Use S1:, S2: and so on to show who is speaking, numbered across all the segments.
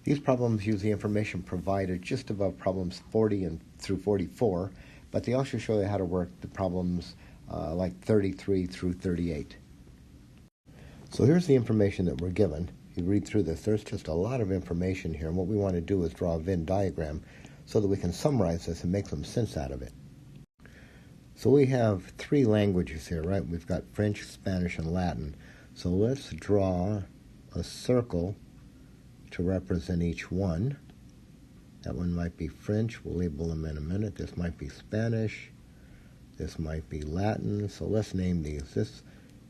S1: These problems use the information provided just above problems 40 and through 44, but they also show you how to work the problems like 33 through 38. So here's the information that we're given. You read through this, there's just a lot of information here, and what we want to do is draw a Venn diagram so that we can summarize this and make some sense out of it. So we have three languages here, right? We've got French, Spanish, and Latin. So let's draw a circle to represent each one. That one might be French. We'll label them in a minute. This might be Spanish. This might be Latin. So let's name these. This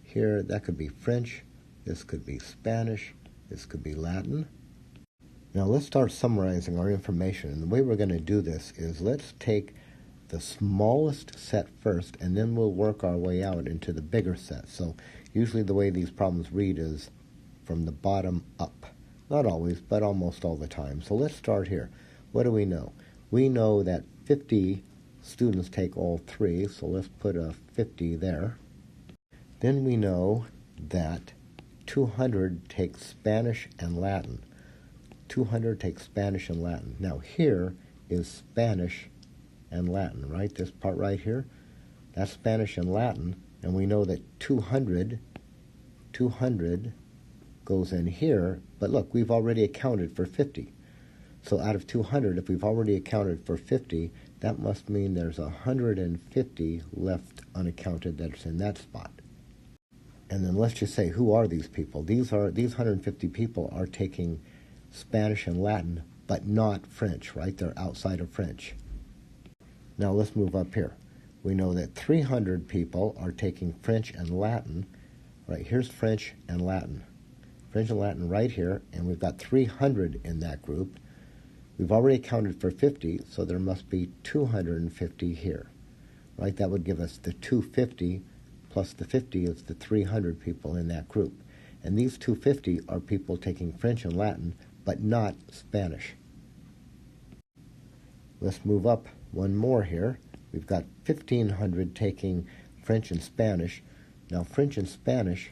S1: here, that could be French. This could be Spanish. This could be Latin. Now let's start summarizing our information. And the way we're going to do this is let's take the smallest set first, and then we'll work our way out into the bigger set. So usually the way these problems read is from the bottom up. Not always, but almost all the time. So let's start here. What do we know? We know that 50 students take all three, so let's put a 50 there. Then we know that 200 take Spanish and Latin. 200 take Spanish and Latin. Now here is Spanish and Latin, right? This part right here, that's Spanish and Latin, and we know that 200 goes in here, but look, we've already accounted for 50. So out of 200, if we've already accounted for 50, that must mean there's 150 left unaccounted that's in that spot. And then let's just say, who are these people? These 150 people are taking Spanish and Latin, but not French, right? They're outside of French. Now let's move up here. We know that 300 people are taking French and Latin. Right, here's French and Latin. French and Latin right here, and we've got 300 in that group. We've already accounted for 50, so there must be 250 here. Right, that would give us the 250 plus the 50 is the 300 people in that group. And these 250 are people taking French and Latin, but not Spanish. Let's move up one more here. We've got 1,500 taking French and Spanish. Now French and Spanish,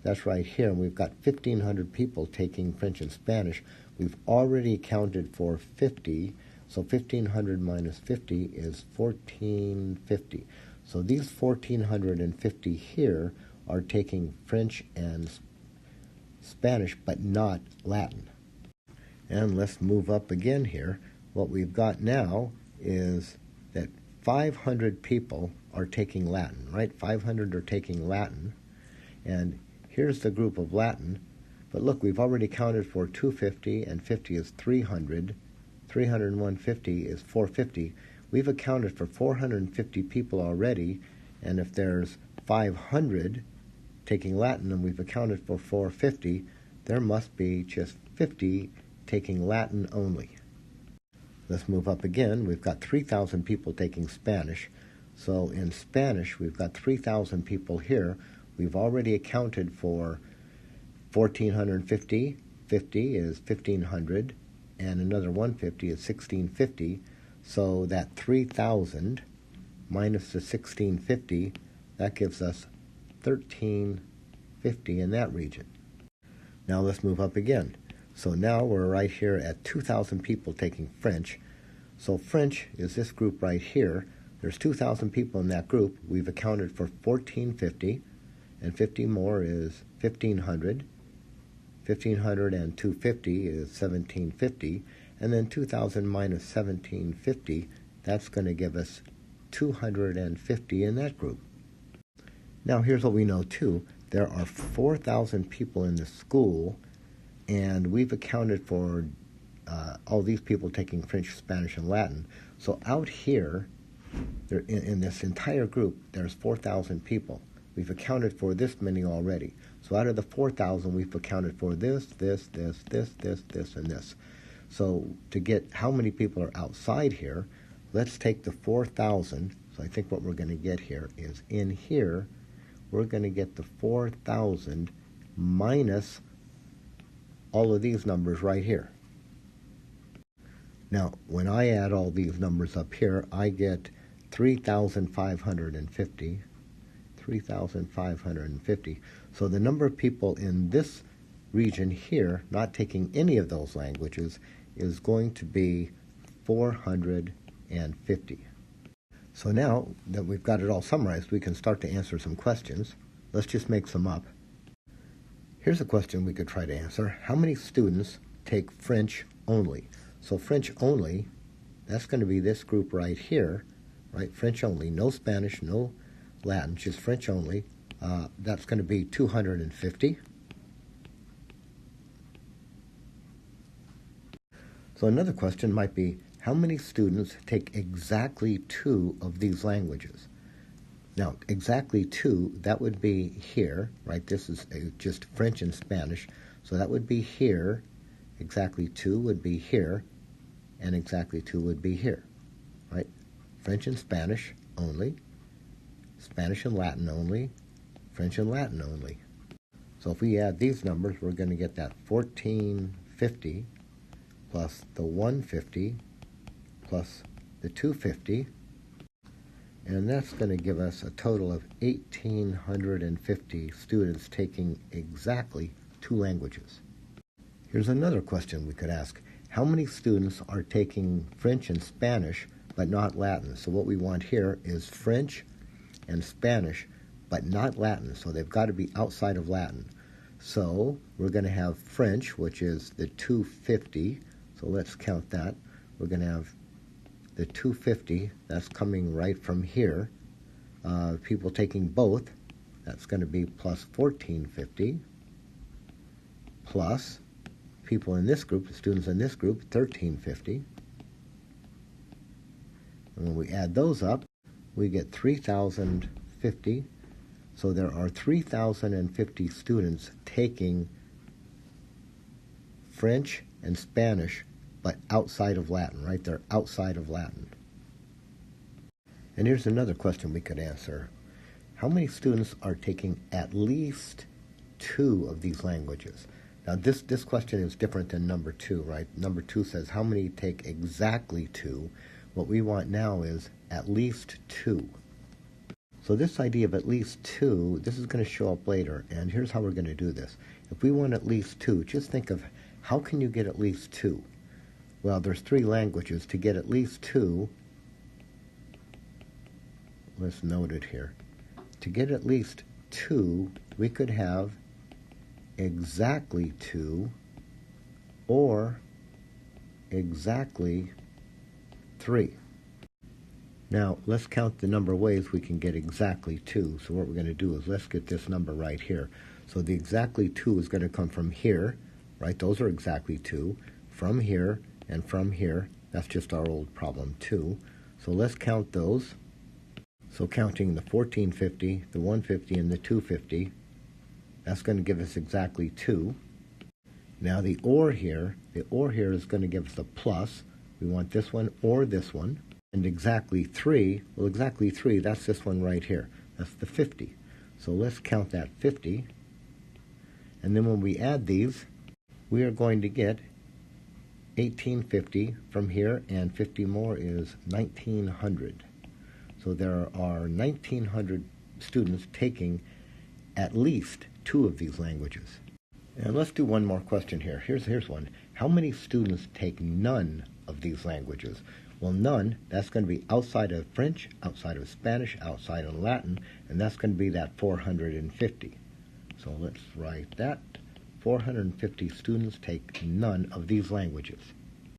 S1: that's right here, and we've got 1,500 people taking French and Spanish. We've already accounted for 50, so 1,500 minus 50 is 1,450. So these 1,450 here are taking French and Spanish, but not Latin. And let's move up again here. What we've got now is that 500 people are taking Latin, right? 500 are taking Latin. And here's the group of Latin. But look, we've already counted for 250, and 50 is 300. 300 and 150 is 450. We've accounted for 450 people already, and if there's 500 taking Latin and we've accounted for 450, there must be just 50 taking Latin only. Let's move up again. We've got 3,000 people taking Spanish. So in Spanish, we've got 3,000 people here. We've already accounted for 1,450. 50 is 1,500, and another 150 is 1,650. So that 3,000 minus the 1,650, that gives us 1,350 in that region. Now let's move up again. So now we're right here at 2,000 people taking French. So French is this group right here. There's 2,000 people in that group. We've accounted for 1,450, and 50 more is 1,500. 1,500 and 250 is 1,750. And then 2,000 minus 1,750, that's going to give us 250 in that group. Now here's what we know too. There are 4,000 people in the school, and we've accounted for all these people taking French, Spanish, and Latin. So out here, in this entire group, there's 4,000 people. We've accounted for this many already. So out of the 4,000, we've accounted for this, this, and this. So to get how many people are outside here, let's take the 4,000. So I think what we're going to get here is in here, we're going to get the 4,000 minus all of these numbers right here. Now, when I add all these numbers up here, I get 3,550. 3,550. So the number of people in this region here, not taking any of those languages, is going to be 450. So now that we've got it all summarized, we can start to answer some questions. Let's just make some up. Here's a question we could try to answer. How many students take French only? So French only, that's going to be this group right here, right? French only, no Spanish, no Latin, just French only. That's going to be 250. So another question might be, how many students take exactly 2 of these languages? Now, exactly 2, that would be here, right? This is just French and Spanish. So that would be here. Exactly 2 would be here. And exactly 2 would be here, right? French and Spanish only. Spanish and Latin only. French and Latin only. So if we add these numbers, we're going to get that 1450 plus the 150 plus the 250. And that's going to give us a total of 1,850 students taking exactly 2 languages. Here's another question we could ask. How many students are taking French and Spanish but not Latin? So what we want here is French and Spanish but not Latin. So they've got to be outside of Latin. So we're going to have French, which is the 250. So let's count that. We're going to have the 250, that's coming right from here. People taking both, that's going to be plus 1450, plus people in this group, the students in this group, 1350. And when we add those up, we get 3,050. So there are 3,050 students taking French and Spanish but outside of Latin, right? They're outside of Latin. And here's another question we could answer. How many students are taking at least 2 of these languages? Now this question is different than number 2, right? Number 2 says how many take exactly 2. What we want now is at least 2. So this idea of at least 2, this is going to show up later, and here's how we're going to do this. If we want at least 2, just think of how can you get at least 2? Well, there's 3 languages. To get at least 2, let's note it here. To get at least 2, we could have exactly 2 or exactly 3. Now, let's count the number of ways we can get exactly 2. So what we're going to do is let's get this number right here. So the exactly 2 is going to come from here, right? Those are exactly 2. From here, and from here, that's just our old problem 2. So let's count those. So counting the 1450, the 150, and the 250, that's going to give us exactly 2. Now the or here is going to give us a plus. We want this one or this one. And exactly 3, well exactly 3, that's this one right here. That's the 50. So let's count that 50. And then when we add these, we are going to get 1850 from here, and 50 more is 1900. So there are 1900 students taking at least 2 of these languages. And let's do one more question here. Here's one. How many students take none of these languages? Well, none, that's going to be outside of French, outside of Spanish, outside of Latin, and that's going to be that 450. So let's write that. 450 students take none of these languages.